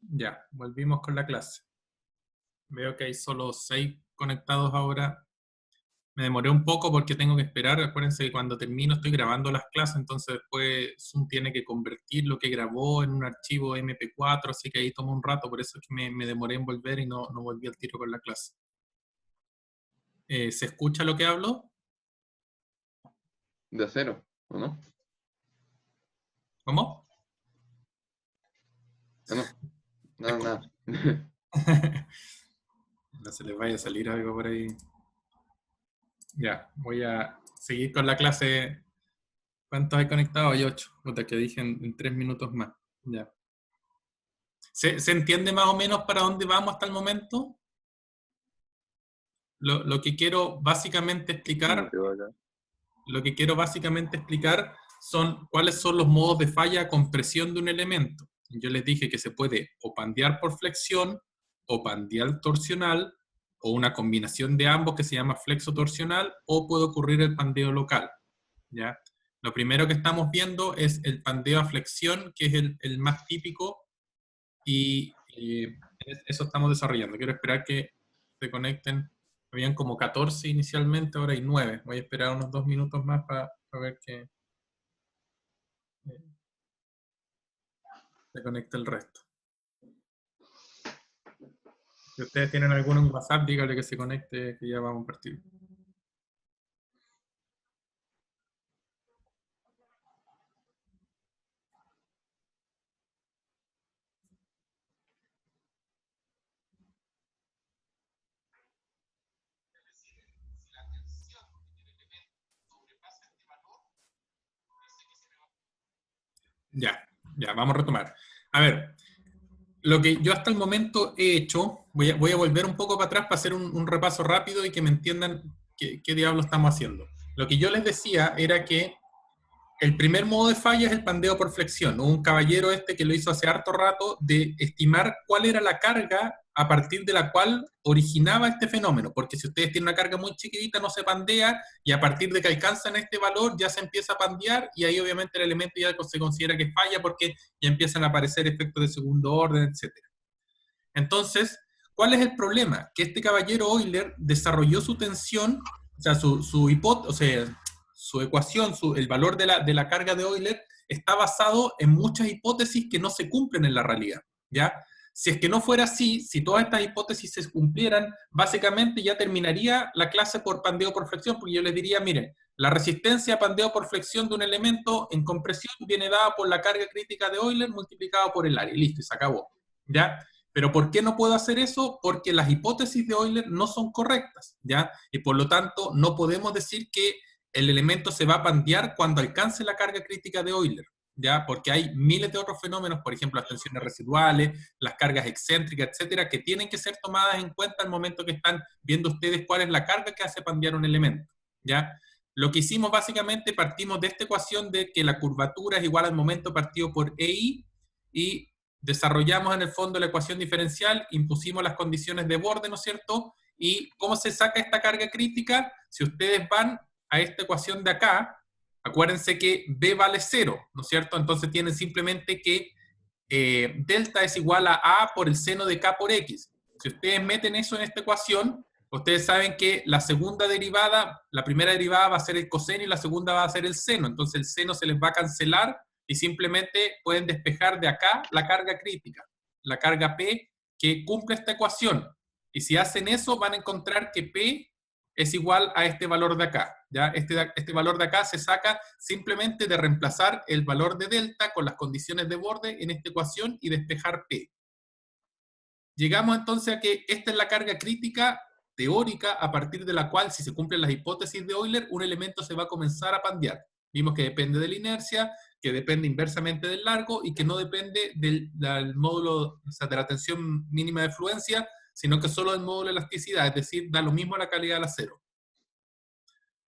Ya, volvimos con la clase. Veo que hay solo 6 conectados ahora. Me demoré un poco porque tengo que esperar. Acuérdense que cuando termino estoy grabando las clases, entonces después Zoom tiene que convertir lo que grabó en un archivo MP4, así que ahí tomó un rato, por eso es que me demoré en volver y no volví al tiro con la clase. ¿Se escucha lo que hablo? De acero, ¿o no? ¿Cómo? Ah, no, nada, Escu- nada. No se les vaya a salir algo por ahí. Ya, voy a seguir con la clase. ¿Cuántos hay conectados? Hay 8. Puta, que dije en 3 minutos más. Ya. ¿Se entiende más o menos para dónde vamos hasta el momento? Lo que quiero básicamente explicar, Quedó acá. lo que quiero básicamente explicar son cuáles son los modos de falla con presión de un elemento. Yo les dije que se puede o pandear por flexión, o pandear torsional, o una combinación de ambos que se llama flexo torsional, o puede ocurrir el pandeo local. ¿Ya? Lo primero que estamos viendo es el pandeo a flexión, que es el más típico, y eso estamos desarrollando. Quiero esperar que se conecten. Habían como 14 inicialmente, ahora hay 9. Voy a esperar unos 2 minutos más para ver que se conecte el resto. Si ustedes tienen alguno en WhatsApp, díganle que se conecte, que ya vamos a partir. Ya, vamos a retomar. A ver, lo que yo hasta el momento he hecho, voy a volver un poco para atrás para hacer un repaso rápido y que me entiendan qué diablo estamos haciendo. Lo que yo les decía era que el primer modo de falla es el pandeo por flexión. Hubo un caballero que lo hizo hace harto rato de estimar cuál era la carga a partir de la cual originaba este fenómeno, porque si ustedes tienen una carga muy chiquitita no se pandea y a partir de que alcanzan este valor ya se empieza a pandear y ahí obviamente el elemento ya se considera que falla porque ya empiezan a aparecer efectos de segundo orden, etcétera. Entonces, ¿cuál es el problema? Que este caballero Euler desarrolló su tensión, o sea, o sea, su ecuación, el valor de la carga de Euler está basado en muchas hipótesis que no se cumplen en la realidad, ¿ya? Si es que no fuera así, si todas estas hipótesis se cumplieran, básicamente ya terminaría la clase por pandeo por flexión, porque yo les diría, miren, la resistencia a pandeo por flexión de un elemento en compresión viene dada por la carga crítica de Euler multiplicado por el área, listo, y se acabó, ¿ya? Pero ¿por qué no puedo hacer eso? Porque las hipótesis de Euler no son correctas, ¿ya? Y por lo tanto no podemos decir que el elemento se va a pandear cuando alcance la carga crítica de Euler, ¿ya? Porque hay miles de otros fenómenos, por ejemplo, las tensiones residuales, las cargas excéntricas, etcétera, que tienen que ser tomadas en cuenta al momento que están viendo ustedes cuál es la carga que hace pandear un elemento, ¿ya? Lo que hicimos básicamente, partimos de esta ecuación de que la curvatura es igual al momento partido por EI y desarrollamos en el fondo la ecuación diferencial, impusimos las condiciones de borde, ¿no es cierto? ¿Y cómo se saca esta carga crítica? Si ustedes van a esta ecuación de acá, acuérdense que B vale 0, ¿no es cierto? Entonces tienen simplemente que delta es igual a A por el seno de K por X. Si ustedes meten eso en esta ecuación, ustedes saben que la segunda derivada, la primera derivada va a ser el coseno y la segunda va a ser el seno. Entonces el seno se les va a cancelar y simplemente pueden despejar de acá la carga crítica, la carga P que cumple esta ecuación. Y si hacen eso, van a encontrar que P es igual a este valor de acá. ¿Ya? Este valor de acá se saca simplemente de reemplazar el valor de delta con las condiciones de borde en esta ecuación y despejar P. Llegamos entonces a que esta es la carga crítica teórica a partir de la cual, si se cumplen las hipótesis de Euler, un elemento se va a comenzar a pandear. Vimos que depende de la inercia, que depende inversamente del largo y que no depende del módulo, o sea, de la tensión mínima de fluencia, sino que solo del módulo de elasticidad, es decir, da lo mismo la calidad del acero.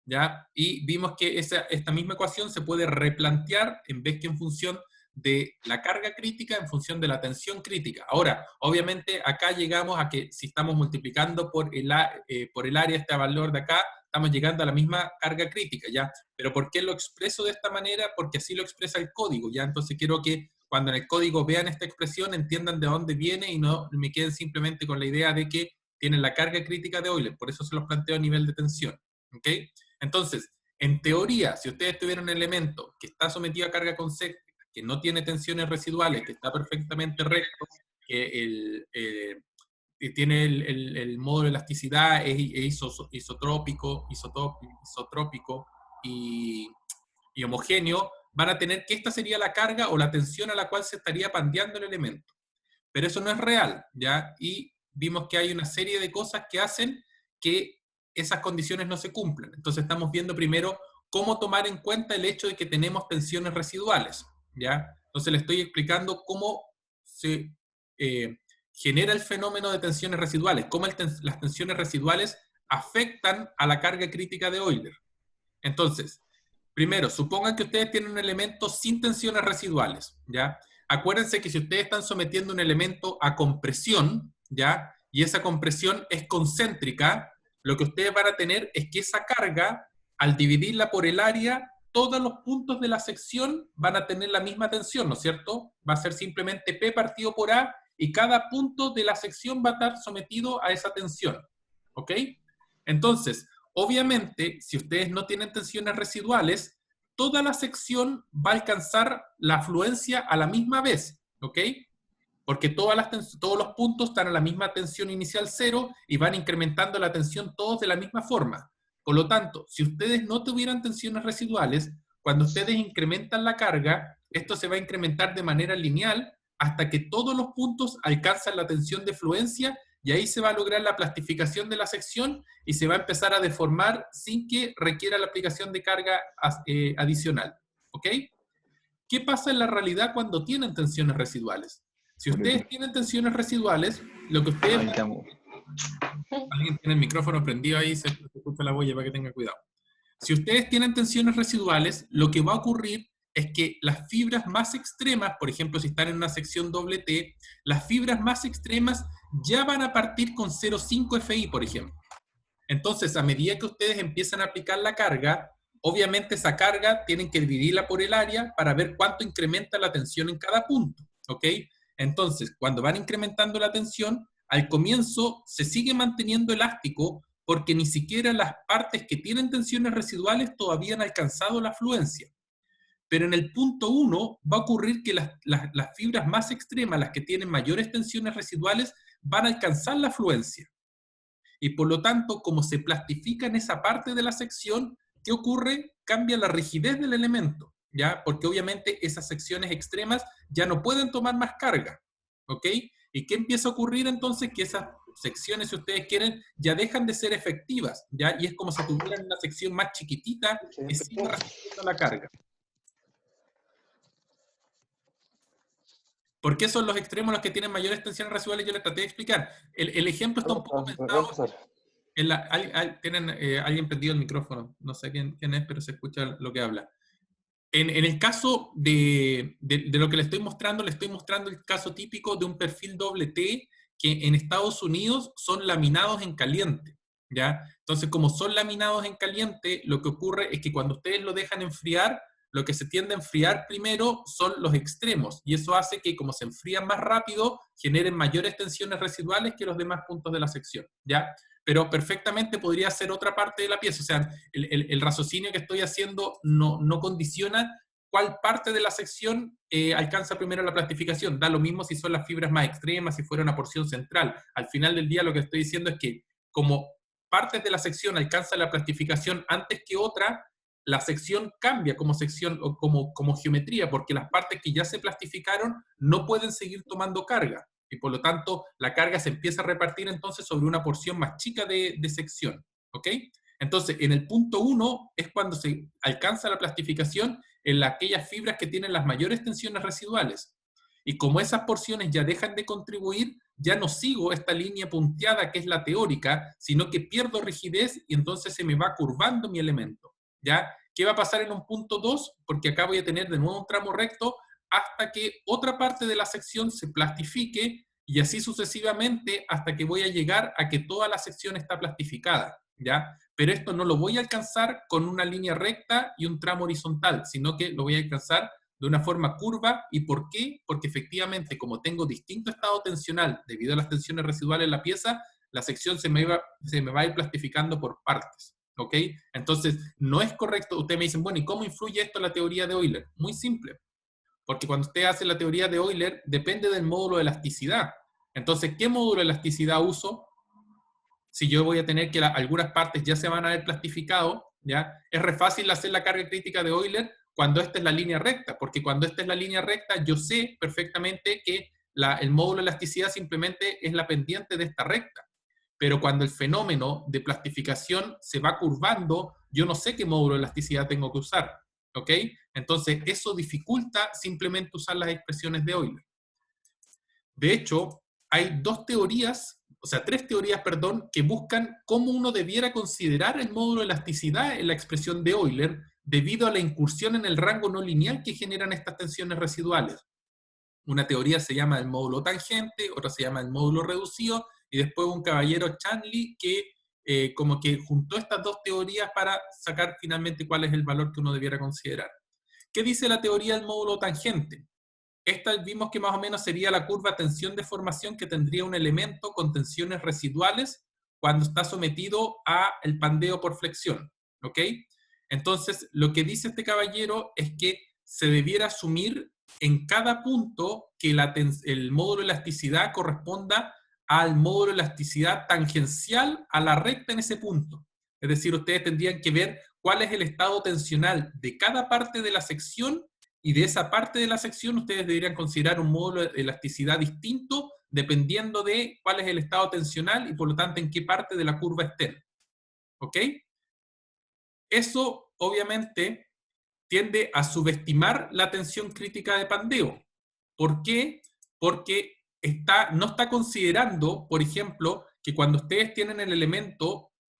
¿Ya? Y vimos que esta misma ecuación se puede replantear en vez que en función de la carga crítica, en función de la tensión crítica. Ahora, obviamente, acá llegamos a que si estamos multiplicando por el área este valor de acá, estamos llegando a la misma carga crítica, ¿ya? Pero ¿por qué lo expreso de esta manera? Porque así lo expresa el código, ¿ya? Entonces quiero que cuando en el código vean esta expresión entiendan de dónde viene y no me queden simplemente con la idea de que tienen la carga crítica de Euler. Por eso se los planteo a nivel de tensión. ¿Ok? Entonces, en teoría, si ustedes tuvieran un elemento que está sometido a carga concéntrica, que no tiene tensiones residuales, que está perfectamente recto, que tiene el módulo de elasticidad, es isotrópico y homogéneo, van a tener que esta sería la carga o la tensión a la cual se estaría pandeando el elemento. Pero eso no es real, ¿ya? Y vimos que hay una serie de cosas que hacen que esas condiciones no se cumplan. Entonces estamos viendo primero cómo tomar en cuenta el hecho de que tenemos tensiones residuales, ¿ya? Entonces le estoy explicando cómo se genera el fenómeno de tensiones residuales, cómo las tensiones residuales afectan a la carga crítica de Euler. Entonces, primero, supongan que ustedes tienen un elemento sin tensiones residuales, ¿ya? Acuérdense que si ustedes están sometiendo un elemento a compresión, ¿ya? Y esa compresión es concéntrica, lo que ustedes van a tener es que esa carga, al dividirla por el área, todos los puntos de la sección van a tener la misma tensión, ¿no es cierto? Va a ser simplemente P partido por A y cada punto de la sección va a estar sometido a esa tensión, ¿ok? Entonces, obviamente, si ustedes no tienen tensiones residuales, toda la sección va a alcanzar la afluencia a la misma vez, ¿ok? Porque todos los puntos están a la misma tensión inicial 0 y van incrementando la tensión todos de la misma forma. Por lo tanto, si ustedes no tuvieran tensiones residuales, cuando ustedes incrementan la carga, esto se va a incrementar de manera lineal hasta que todos los puntos alcanzan la tensión de fluencia y ahí se va a lograr la plastificación de la sección y se va a empezar a deformar sin que requiera la aplicación de carga adicional. ¿Ok? ¿Qué pasa en la realidad cuando tienen tensiones residuales? Si ustedes tienen tensiones residuales, lo que ustedes... Alguien tiene el micrófono prendido ahí, se escucha la boya para que tenga cuidado. Si ustedes tienen tensiones residuales, lo que va a ocurrir es que las fibras más extremas, por ejemplo, si están en una sección doble T, las fibras más extremas ya van a partir con 0,5 FI, por ejemplo. Entonces, a medida que ustedes empiezan a aplicar la carga, obviamente esa carga tienen que dividirla por el área para ver cuánto incrementa la tensión en cada punto, ¿ok? Entonces, cuando van incrementando la tensión, al comienzo se sigue manteniendo elástico porque ni siquiera las partes que tienen tensiones residuales todavía han alcanzado la fluencia. Pero en el punto 1 va a ocurrir que las fibras más extremas, las que tienen mayores tensiones residuales, van a alcanzar la fluencia. Y por lo tanto, como se plastifica en esa parte de la sección, ¿qué ocurre? Cambia la rigidez del elemento, ¿ya? Porque obviamente esas secciones extremas ya no pueden tomar más carga, ¿ok? ¿Y qué empieza a ocurrir entonces? Que esas secciones, si ustedes quieren, ya dejan de ser efectivas, ¿ya? Y es como si tuvieran una sección más chiquitita que sigue resistiendo la carga. ¿Por qué son los extremos los que tienen mayores tensiones residuales? Yo les traté de explicar. El ejemplo está un poco pensado... alguien prendido el micrófono, no sé quién es, pero se escucha lo que habla. En el caso de lo que le estoy mostrando el caso típico de un perfil doble T que en Estados Unidos son laminados en caliente, ¿ya? Entonces, como son laminados en caliente, lo que ocurre es que cuando ustedes lo dejan enfriar, lo que se tiende a enfriar primero son los extremos, y eso hace que, como se enfrían más rápido, generen mayores tensiones residuales que los demás puntos de la sección, ¿ya? Pero perfectamente podría ser otra parte de la pieza. O sea, el raciocinio que estoy haciendo no condiciona cuál parte de la sección alcanza primero la plastificación. Da lo mismo si son las fibras más extremas, si fuera una porción central. Al final del día lo que estoy diciendo es que como partes de la sección alcanzan la plastificación antes que otra, la sección cambia como sección o como geometría, porque las partes que ya se plastificaron no pueden seguir tomando carga. Y por lo tanto, la carga se empieza a repartir entonces sobre una porción más chica de sección, ¿ok? Entonces, en el punto 1 es cuando se alcanza la plastificación en aquellas fibras que tienen las mayores tensiones residuales. Y como esas porciones ya dejan de contribuir, ya no sigo esta línea punteada que es la teórica, sino que pierdo rigidez y entonces se me va curvando mi elemento, ¿ya? ¿Qué va a pasar en un punto 2? Porque acá voy a tener de nuevo un tramo recto hasta que otra parte de la sección se plastifique y así sucesivamente hasta que voy a llegar a que toda la sección está plastificada, ¿ya? Pero esto no lo voy a alcanzar con una línea recta y un tramo horizontal, sino que lo voy a alcanzar de una forma curva. ¿Y por qué? Porque efectivamente, como tengo distinto estado tensional debido a las tensiones residuales en la pieza, la sección se me va a ir plastificando por partes. ¿Ok? Entonces, no es correcto. Ustedes me dicen, bueno, ¿y cómo influye esto en la teoría de Euler? Muy simple. Porque cuando usted hace la teoría de Euler, depende del módulo de elasticidad. Entonces, ¿qué módulo de elasticidad uso? Si yo voy a tener que algunas partes ya se van a ver plastificado, ¿ya? Es re fácil hacer la carga crítica de Euler cuando esta es la línea recta, porque cuando esta es la línea recta, yo sé perfectamente que el módulo de elasticidad simplemente es la pendiente de esta recta. Pero cuando el fenómeno de plastificación se va curvando, yo no sé qué módulo de elasticidad tengo que usar. ¿Ok? Entonces, eso dificulta simplemente usar las expresiones de Euler. De hecho, hay tres teorías, perdón, que buscan cómo uno debiera considerar el módulo de elasticidad en la expresión de Euler debido a la incursión en el rango no lineal que generan estas tensiones residuales. Una teoría se llama el módulo tangente, otra se llama el módulo reducido, y después un caballero Chanley que como que juntó estas dos teorías para sacar finalmente cuál es el valor que uno debiera considerar. ¿Qué dice la teoría del módulo tangente? Esta vimos que más o menos sería la curva tensión-deformación que tendría un elemento con tensiones residuales cuando está sometido al pandeo por flexión. ¿Ok? Entonces, lo que dice este caballero es que se debiera asumir en cada punto que el módulo de elasticidad corresponda al módulo de elasticidad tangencial a la recta en ese punto. Es decir, ustedes tendrían que ver cuál es el estado tensional de cada parte de la sección, y de esa parte de la sección ustedes deberían considerar un módulo de elasticidad distinto dependiendo de cuál es el estado tensional y por lo tanto en qué parte de la curva estén. ¿Ok? Eso obviamente tiende a subestimar la tensión crítica de pandeo. ¿Por qué? Porque no está considerando, por ejemplo, que cuando ustedes tienen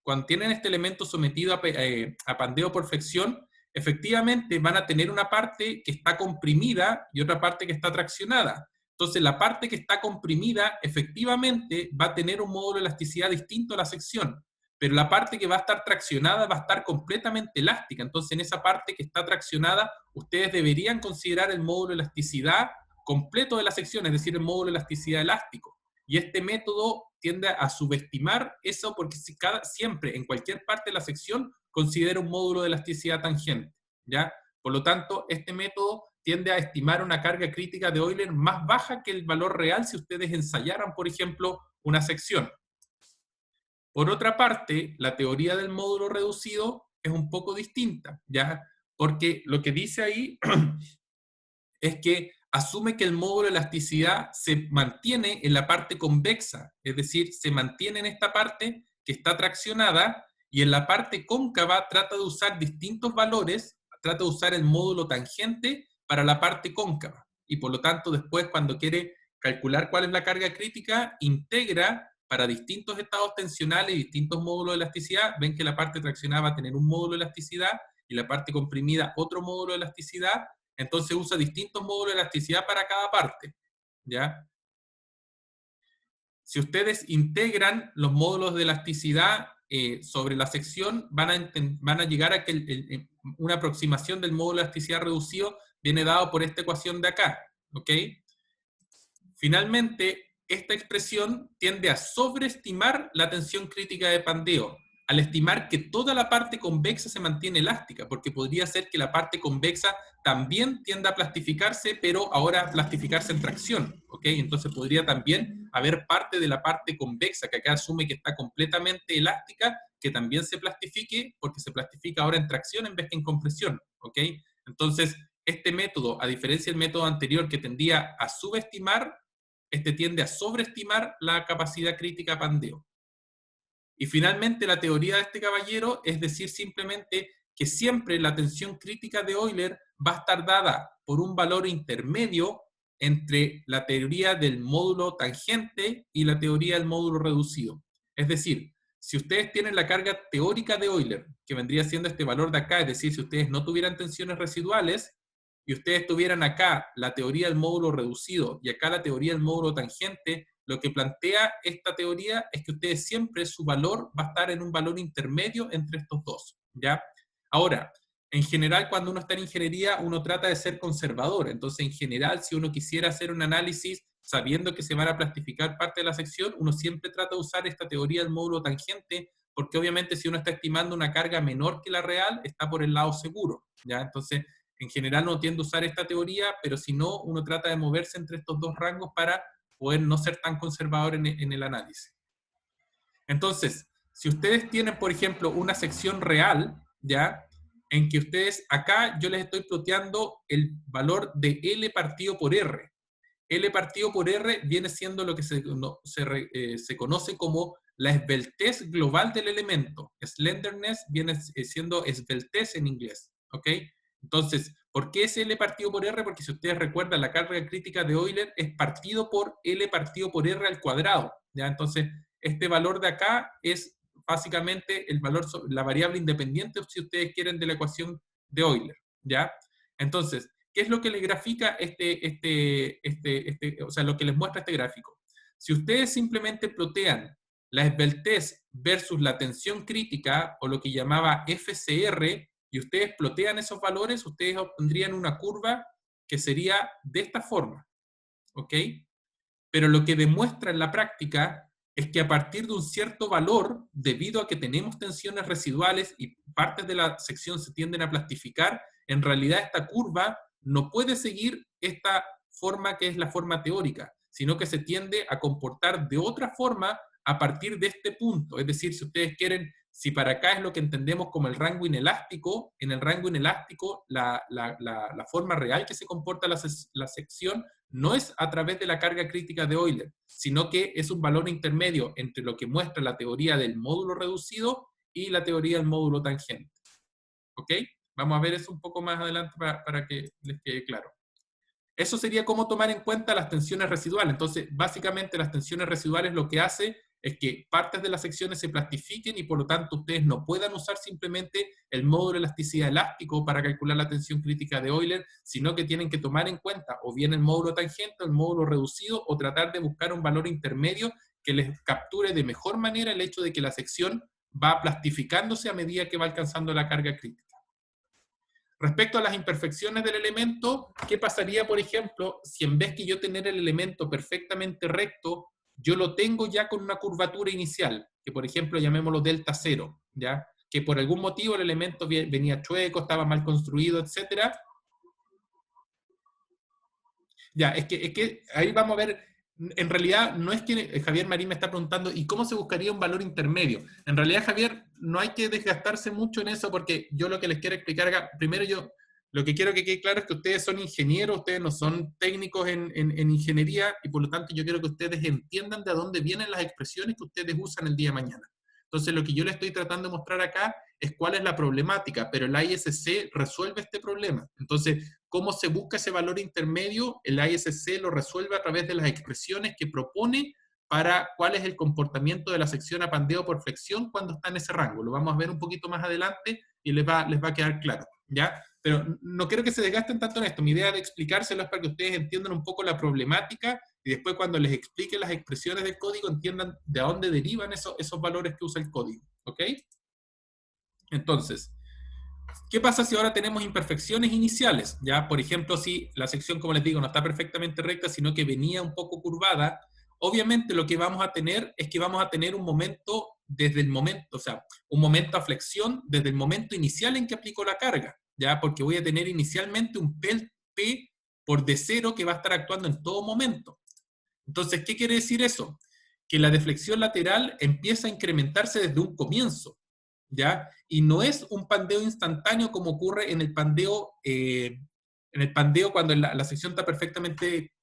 cuando tienen este elemento sometido a pandeo por flexión, efectivamente van a tener una parte que está comprimida y otra parte que está traccionada. Entonces, la parte que está comprimida efectivamente va a tener un módulo de elasticidad distinto a la sección, pero la parte que va a estar traccionada va a estar completamente elástica. Entonces, en esa parte que está traccionada, ustedes deberían considerar el módulo de elasticidad completo de la sección, es decir, el módulo de elasticidad elástico. Y este método tiende a subestimar eso porque siempre, en cualquier parte de la sección, considera un módulo de elasticidad tangente, ¿ya? Por lo tanto, este método tiende a estimar una carga crítica de Euler más baja que el valor real si ustedes ensayaran, por ejemplo, una sección. Por otra parte, la teoría del módulo reducido es un poco distinta, ¿ya? Porque lo que dice ahí es que asume que el módulo de elasticidad se mantiene en la parte convexa, es decir, se mantiene en esta parte que está traccionada, y en la parte cóncava trata de usar distintos valores, trata de usar el módulo tangente para la parte cóncava. Y por lo tanto, después cuando quiere calcular cuál es la carga crítica, integra para distintos estados tensionales y distintos módulos de elasticidad. Ven que la parte traccionada va a tener un módulo de elasticidad y la parte comprimida otro módulo de elasticidad. Entonces usa distintos módulos de elasticidad para cada parte, ¿ya? Si ustedes integran los módulos de elasticidad sobre la sección, van a llegar a que una aproximación del módulo de elasticidad reducido viene dado por esta ecuación de acá, ¿ok? Finalmente, esta expresión tiende a sobreestimar la tensión crítica de pandeo, al estimar que toda la parte convexa se mantiene elástica, porque podría ser que la parte convexa también tienda a plastificarse, pero ahora plastificarse en tracción, ¿ok? Entonces podría también haber parte de la parte convexa, que acá asume que está completamente elástica, que también se plastifique, porque se plastifica ahora en tracción en vez que en compresión, ¿ok? Entonces, este método, a diferencia del método anterior que tendía a subestimar, este tiende a sobreestimar la capacidad crítica pandeo. Y finalmente la teoría de este caballero es decir simplemente que siempre la tensión crítica de Euler va a estar dada por un valor intermedio entre la teoría del módulo tangente y la teoría del módulo reducido. Es decir, si ustedes tienen la carga teórica de Euler, que vendría siendo este valor de acá, es decir, si ustedes no tuvieran tensiones residuales, y ustedes tuvieran acá la teoría del módulo reducido y acá la teoría del módulo tangente, lo que plantea esta teoría es que ustedes siempre su valor va a estar en un valor intermedio entre estos dos, ¿ya? Ahora, en general, cuando uno está en ingeniería, uno trata de ser conservador. Entonces, en general, si uno quisiera hacer un análisis sabiendo que se van a plastificar parte de la sección, uno siempre trata de usar esta teoría del módulo tangente, porque obviamente si uno está estimando una carga menor que la real, está por el lado seguro, ¿ya? Entonces, en general no tiende a usar esta teoría, pero si no, uno trata de moverse entre estos dos rangos para poder no ser tan conservador en el análisis. Entonces, si ustedes tienen, por ejemplo, una sección real, ¿ya? En que ustedes, acá yo les estoy ploteando el valor de L partido por R. L partido por R viene siendo lo que se conoce como la esbeltez global del elemento. Slenderness viene siendo esbeltez en inglés, ¿ok? Entonces, ¿por qué es L partido por R? Porque si ustedes recuerdan, la carga crítica de Euler es partido por L partido por R al cuadrado, ¿ya? Entonces, este valor de acá es básicamente el valor, la variable independiente, si ustedes quieren, de la ecuación de Euler, ¿ya? Entonces, ¿qué es lo que les grafica o sea, lo que les muestra este gráfico? Si ustedes simplemente plotean la esbeltez versus la tensión crítica, o lo que llamaba FCR, y ustedes plotean esos valores, ustedes obtendrían una curva que sería de esta forma, ¿ok? Pero lo que demuestra en la práctica es que a partir de un cierto valor, debido a que tenemos tensiones residuales y partes de la sección se tienden a plastificar, en realidad esta curva no puede seguir esta forma que es la forma teórica, sino que se tiende a comportar de otra forma a partir de este punto. Es decir, si ustedes quieren, si para acá es lo que entendemos como el rango inelástico, en el rango inelástico la forma real que se comporta la sección no es a través de la carga crítica de Euler, sino que es un valor intermedio entre lo que muestra la teoría del módulo reducido y la teoría del módulo tangente. ¿Ok? Vamos a ver eso un poco más adelante para que les quede claro. Eso sería cómo tomar en cuenta las tensiones residuales. Entonces, básicamente las tensiones residuales lo que hace es que partes de las secciones se plastifiquen y por lo tanto ustedes no puedan usar simplemente el módulo de elasticidad elástico para calcular la tensión crítica de Euler, sino que tienen que tomar en cuenta o bien el módulo tangente o el módulo reducido, o tratar de buscar un valor intermedio que les capture de mejor manera el hecho de que la sección va plastificándose a medida que va alcanzando la carga crítica. Respecto a las imperfecciones del elemento, ¿qué pasaría, por ejemplo, si en vez que yo tener el elemento perfectamente recto, yo lo tengo ya con una curvatura inicial, que por ejemplo llamémoslo delta 0, ¿ya? Que por algún motivo el elemento venía chueco, estaba mal construido, etc. Ya, es que ahí vamos a ver, en realidad no es que Javier Marín me está preguntando, ¿y cómo se buscaría un valor intermedio? En realidad, Javier, no hay que desgastarse mucho en eso, porque yo lo que les quiero explicar acá, primero yo, lo que quiero que quede claro es que ustedes son ingenieros, ustedes no son técnicos en ingeniería, y por lo tanto yo quiero que ustedes entiendan de dónde vienen las expresiones que ustedes usan el día de mañana. Entonces, lo que yo les estoy tratando de mostrar acá es cuál es la problemática, pero el ISC resuelve este problema. Entonces, ¿cómo se busca ese valor intermedio? El ISC lo resuelve a través de las expresiones que propone para cuál es el comportamiento de la sección a pandeo por flexión cuando está en ese rango. Lo vamos a ver un poquito más adelante y les va a quedar claro, ¿ya? Pero no quiero que se desgasten tanto en esto. Mi idea de explicárselo es para que ustedes entiendan un poco la problemática y después cuando les explique las expresiones del código entiendan de dónde derivan esos valores que usa el código, ¿ok? Entonces, ¿qué pasa si ahora tenemos imperfecciones iniciales? Ya, por ejemplo, si la sección, como les digo, no está perfectamente recta, sino que venía un poco curvada, obviamente lo que vamos a tener es que vamos a tener un momento desde el momento, o sea, un momento a flexión desde el momento inicial en que aplico la carga, ya, porque voy a tener inicialmente un P por D0 que va a estar actuando en todo momento. Entonces, ¿qué quiere decir eso? Que la deflexión lateral empieza a incrementarse desde un comienzo, ¿ya? Y no es un pandeo instantáneo como ocurre en el pandeo cuando la sección está perfectamente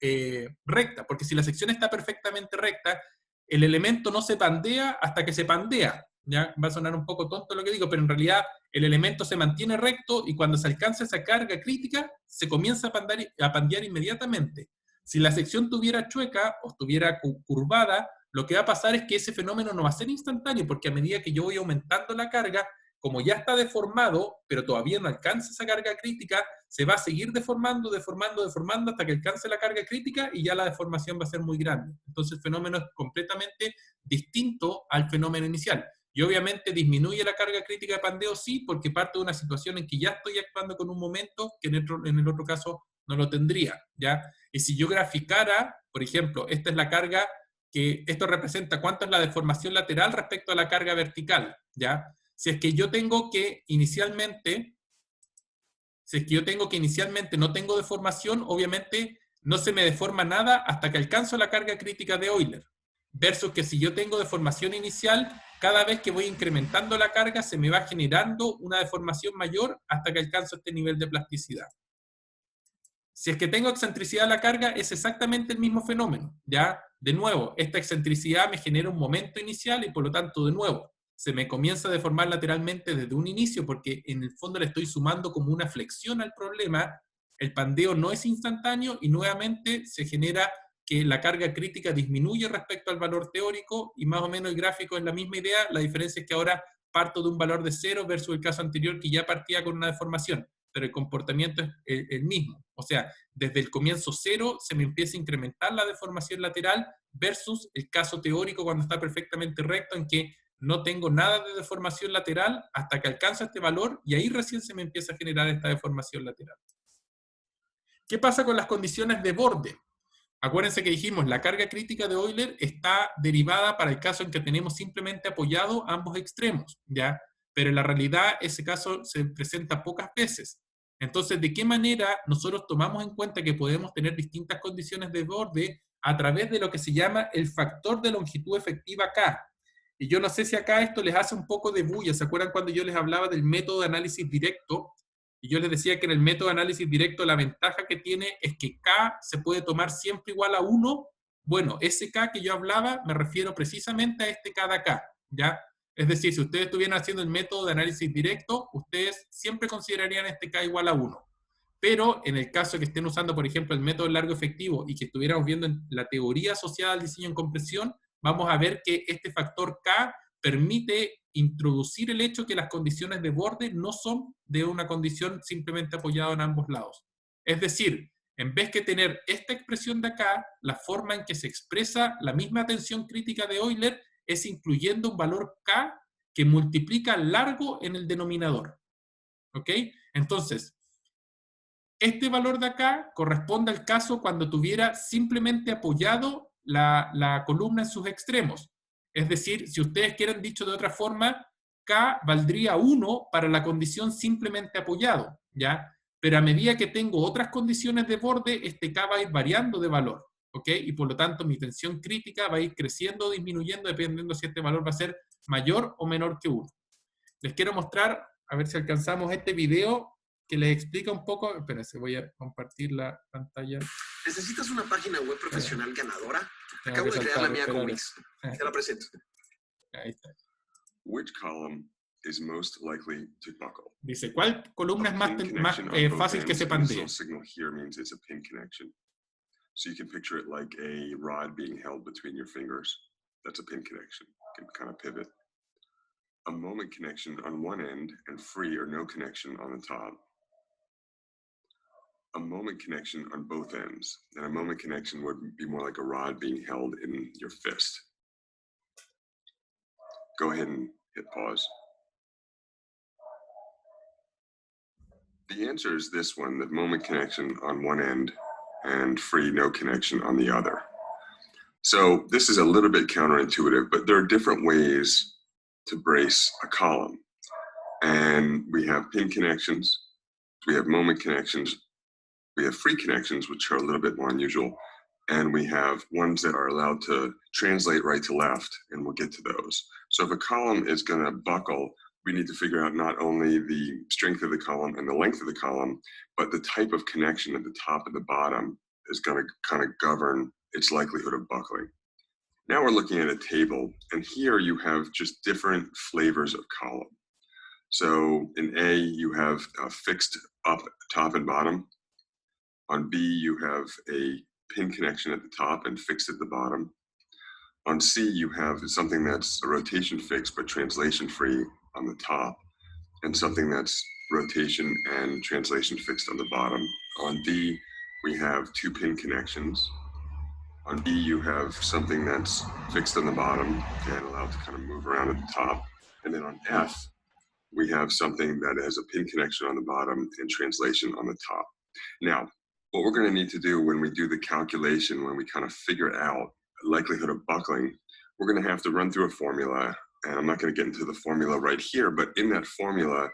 recta, porque si la sección está perfectamente recta, el elemento no se pandea hasta que se pandea, ¿ya? Va a sonar un poco tonto lo que digo, pero en realidad el elemento se mantiene recto y cuando se alcanza esa carga crítica, se comienza a pandear inmediatamente. Si la sección tuviera chueca o estuviera curvada, lo que va a pasar es que ese fenómeno no va a ser instantáneo, porque a medida que yo voy aumentando la carga, como ya está deformado, pero todavía no alcanza esa carga crítica, se va a seguir deformando hasta que alcance la carga crítica y ya la deformación va a ser muy grande. Entonces el fenómeno es completamente distinto al fenómeno inicial. Y obviamente disminuye la carga crítica de pandeo, sí, porque parte de una situación en que ya estoy actuando con un momento que en el otro caso no lo tendría, ¿ya? Y si yo graficara, por ejemplo, esta es la carga que esto representa cuánto es la deformación lateral respecto a la carga vertical, ¿ya? Si es que yo tengo que inicialmente no tengo deformación, obviamente no se me deforma nada hasta que alcanzo la carga crítica de Euler. Versus que si yo tengo deformación inicial, cada vez que voy incrementando la carga se me va generando una deformación mayor hasta que alcanzo este nivel de plasticidad. Si es que tengo excentricidad a la carga, es exactamente el mismo fenómeno. Ya, de nuevo, esta excentricidad me genera un momento inicial y por lo tanto, de nuevo, se me comienza a deformar lateralmente desde un inicio porque en el fondo le estoy sumando como una flexión al problema. El pandeo no es instantáneo y nuevamente se genera que la carga crítica disminuye respecto al valor teórico y más o menos el gráfico es la misma idea. La diferencia es que ahora parto de un valor de 0 versus el caso anterior que ya partía con una deformación, pero el comportamiento es el mismo. O sea, desde el comienzo 0 se me empieza a incrementar la deformación lateral versus el caso teórico cuando está perfectamente recto en que no tengo nada de deformación lateral hasta que alcanza este valor y ahí recién se me empieza a generar esta deformación lateral. ¿Qué pasa con las condiciones de borde? Acuérdense que dijimos, la carga crítica de Euler está derivada para el caso en que tenemos simplemente apoyado ambos extremos, ¿ya? Pero en la realidad ese caso se presenta pocas veces. Entonces, ¿de qué manera nosotros tomamos en cuenta que podemos tener distintas condiciones de borde a través de lo que se llama el factor de longitud efectiva K? Y yo no sé si acá esto les hace un poco de bulla. ¿Se acuerdan cuando yo les hablaba del método de análisis directo? Y yo les decía que en el método de análisis directo la ventaja que tiene es que K se puede tomar siempre igual a 1. Bueno, ese K que yo hablaba me refiero precisamente a este K de acá, ¿ya? Es decir, si ustedes estuvieran haciendo el método de análisis directo, ustedes siempre considerarían este K igual a 1. Pero en el caso que estén usando, por ejemplo, el método largo efectivo y que estuviéramos viendo en la teoría asociada al diseño en compresión, vamos a ver que este factor K permite introducir el hecho que las condiciones de borde no son de una condición simplemente apoyada en ambos lados. Es decir, en vez que tener esta expresión de acá, la forma en que se expresa la misma tensión crítica de Euler es incluyendo un valor K que multiplica largo en el denominador. ¿Ok? Entonces, este valor de acá corresponde al caso cuando tuviera simplemente apoyado la columna en sus extremos. Es decir, si ustedes quieren dicho de otra forma, K valdría 1 para la condición simplemente apoyado, ¿ya? Pero a medida que tengo otras condiciones de borde, este K va a ir variando de valor, ¿ok? Y por lo tanto mi tensión crítica va a ir creciendo o disminuyendo dependiendo si este valor va a ser mayor o menor que 1. Les quiero mostrar, a ver si alcanzamos este video que les explica un poco. Espérense, voy a compartir la pantalla. ¿Necesitas una página web profesional ganadora? Acabo de crear la mía con Wix. Te la presento. Ahí está. Which column is most likely to buckle? Dice, ¿cuál columna es más fácil que se pandee? Signal here means it's a pin connection. So you can picture it like a rod being held between your fingers. That's a pin connection. You can kind of pivot. A moment connection on one end and free or no connection on the top. A moment connection on both ends. And a moment connection would be more like a rod being held in your fist. Go ahead and hit pause. The answer is this one, the moment connection on one end and free no connection on the other. So this is a little bit counterintuitive, but there are different ways to brace a column. And we have pin connections, we have moment connections, we have free connections, which are a little bit more unusual, and we have ones that are allowed to translate right to left, and we'll get to those. So if a column is going to buckle, we need to figure out not only the strength of the column and the length of the column, but the type of connection at the top and the bottom is going to kind of govern its likelihood of buckling. Now we're looking at a table, and here you have just different flavors of column. So in A, you have a fixed up, top, and bottom. On B, you have a pin connection at the top and fixed at the bottom. On C, you have something that's a rotation fixed but translation free on the top, and something that's rotation and translation fixed on the bottom. On D, we have two pin connections. On E, you have something that's fixed on the bottom and allowed to kind of move around at the top. And then on F, we have something that has a pin connection on the bottom and translation on the top. Now, what we're going to need to do when we do the calculation, when we kind of figure out likelihood of buckling, we're going to have to run through a formula. And I'm not going to get into the formula right here, but in that formula,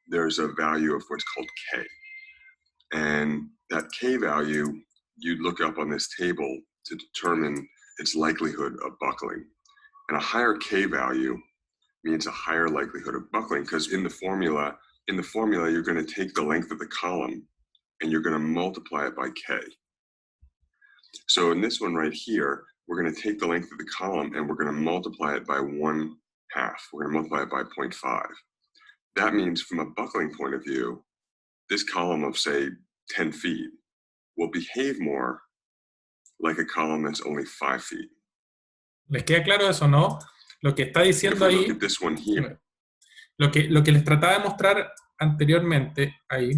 there's a value of what's called K. And that K value, you'd look up on this table to determine its likelihood of buckling. And a higher K value means a higher likelihood of buckling, because in the formula, you're going to take the length of the column and you're going to multiply it by K. So in this one right here, we're going to take the length of the column and we're going to multiply it by 1/2. We're going to multiply it by 0.5. That means from a buckling point of view, this column of, say, 10 feet will behave more like a column that's only 5 feet. ¿Les queda claro eso, no? Lo que está diciendo ahí, Look at this one here. lo que les trataba de mostrar anteriormente ahí,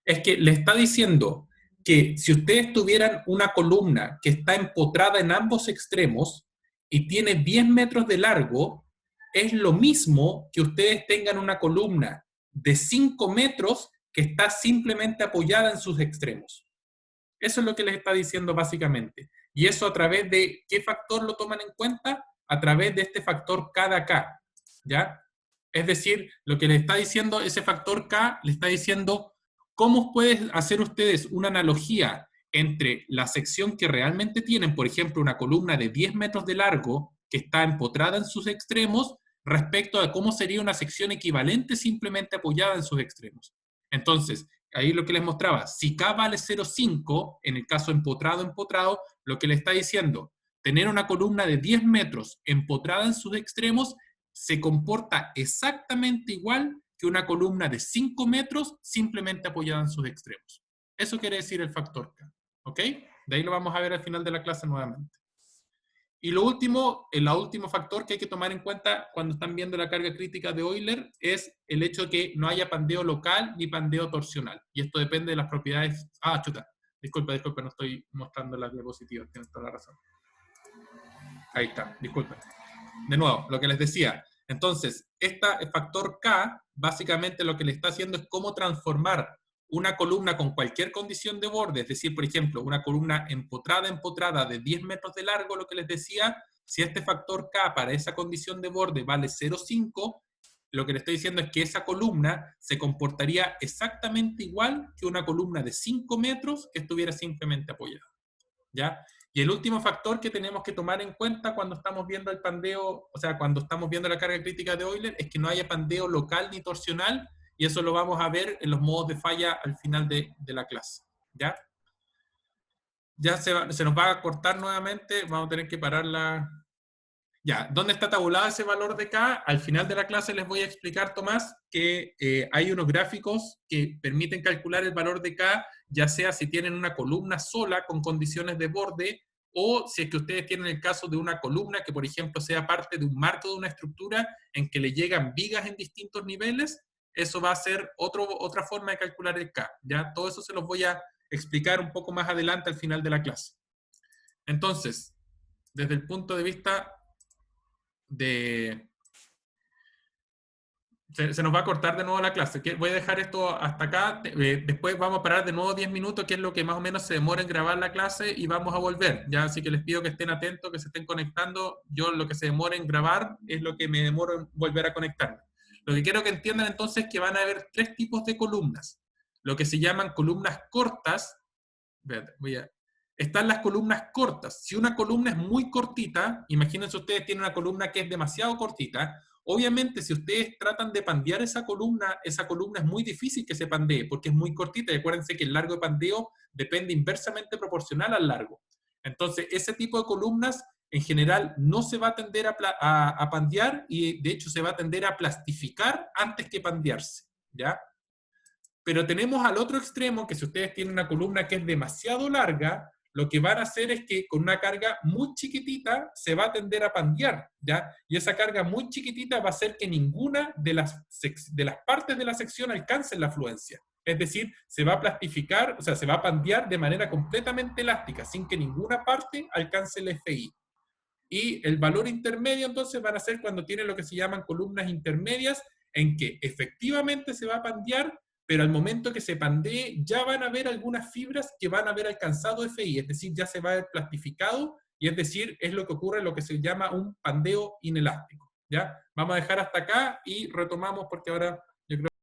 es que le está diciendo que si ustedes tuvieran una columna que está empotrada en ambos extremos y tiene 10 metros de largo, es lo mismo que ustedes tengan una columna de 5 metros que está simplemente apoyada en sus extremos. Eso es lo que les está diciendo básicamente. Y eso a través de ¿qué factor lo toman en cuenta? A través de este factor K de acá, ¿ya? Es decir, lo que les está diciendo ese factor K, le está diciendo cómo pueden hacer ustedes una analogía entre la sección que realmente tienen, por ejemplo, una columna de 10 metros de largo que está empotrada en sus extremos, respecto a cómo sería una sección equivalente simplemente apoyada en sus extremos. Entonces, ahí lo que les mostraba, si K vale 0,5, en el caso empotrado, lo que le está diciendo, tener una columna de 10 metros empotrada en sus extremos se comporta exactamente igual que una columna de 5 metros simplemente apoyada en sus extremos. Eso quiere decir el factor K. ¿Ok? De ahí lo vamos a ver al final de la clase nuevamente. Y lo último, el último factor que hay que tomar en cuenta cuando están viendo la carga crítica de Euler es el hecho de que no haya pandeo local ni pandeo torsional. Y esto depende de las propiedades... Ah, chuta. Disculpa, no estoy mostrando las diapositivas. Tienes toda la razón. Ahí está, disculpen. De nuevo, lo que les decía. Entonces, este factor K, básicamente lo que le está haciendo es cómo transformar una columna con cualquier condición de borde, es decir, por ejemplo, una columna empotrada de 10 metros de largo, lo que les decía, si este factor K para esa condición de borde vale 0,5, lo que le estoy diciendo es que esa columna se comportaría exactamente igual que una columna de 5 metros que estuviera simplemente apoyada. ¿Ya? Y el último factor que tenemos que tomar en cuenta cuando estamos viendo el pandeo, o sea, cuando estamos viendo la carga crítica de Euler, es que no haya pandeo local ni torsional, y eso lo vamos a ver en los modos de falla al final de la clase. ¿Ya? Ya se nos va a cortar nuevamente, vamos a tener que parar la... Ya, ¿dónde está tabulado ese valor de K? Al final de la clase les voy a explicar, Tomás, que hay unos gráficos que permiten calcular el valor de K, ya sea si tienen una columna sola con condiciones de borde, o si es que ustedes tienen el caso de una columna que, por ejemplo, sea parte de un marco de una estructura en que le llegan vigas en distintos niveles. Eso va a ser otra forma de calcular el K. ¿Ya? Todo eso se los voy a explicar un poco más adelante al final de la clase. Entonces, desde el punto de vista de... Se nos va a cortar de nuevo la clase. Voy a dejar esto hasta acá. Después vamos a parar de nuevo 10 minutos, que es lo que más o menos se demora en grabar la clase, y vamos a volver. ¿Ya? Así que les pido que estén atentos, que se estén conectando. Yo lo que se demora en grabar es lo que me demoro en volver a conectarme. Lo que quiero que entiendan entonces es que van a haber 3 tipos de columnas. Lo que se llaman columnas cortas. Están las columnas cortas. Si una columna es muy cortita, imagínense ustedes tienen una columna que es demasiado cortita, obviamente si ustedes tratan de pandear esa columna es muy difícil que se pandee, porque es muy cortita, y acuérdense que el largo de pandeo depende inversamente proporcional al largo. Entonces, ese tipo de columnas en general no se va a tender a pandear, y de hecho se va a tender a plastificar antes que pandearse, ¿ya? Pero tenemos al otro extremo, que si ustedes tienen una columna que es demasiado larga, lo que van a hacer es que con una carga muy chiquitita se va a tender a pandear, ¿ya? Y esa carga muy chiquitita va a hacer que ninguna de las partes de la sección alcance la fluencia. Es decir, se va a plastificar, o sea, se va a pandear de manera completamente elástica, sin que ninguna parte alcance el FI. Y el valor intermedio, entonces, van a ser cuando tiene lo que se llaman columnas intermedias, en que efectivamente se va a pandear, pero al momento que se pandee ya van a haber algunas fibras que van a haber alcanzado FI, es decir, ya se va a haber plastificado, y es decir, es lo que ocurre en lo que se llama un pandeo inelástico, ¿ya? Vamos a dejar hasta acá y retomamos porque ahora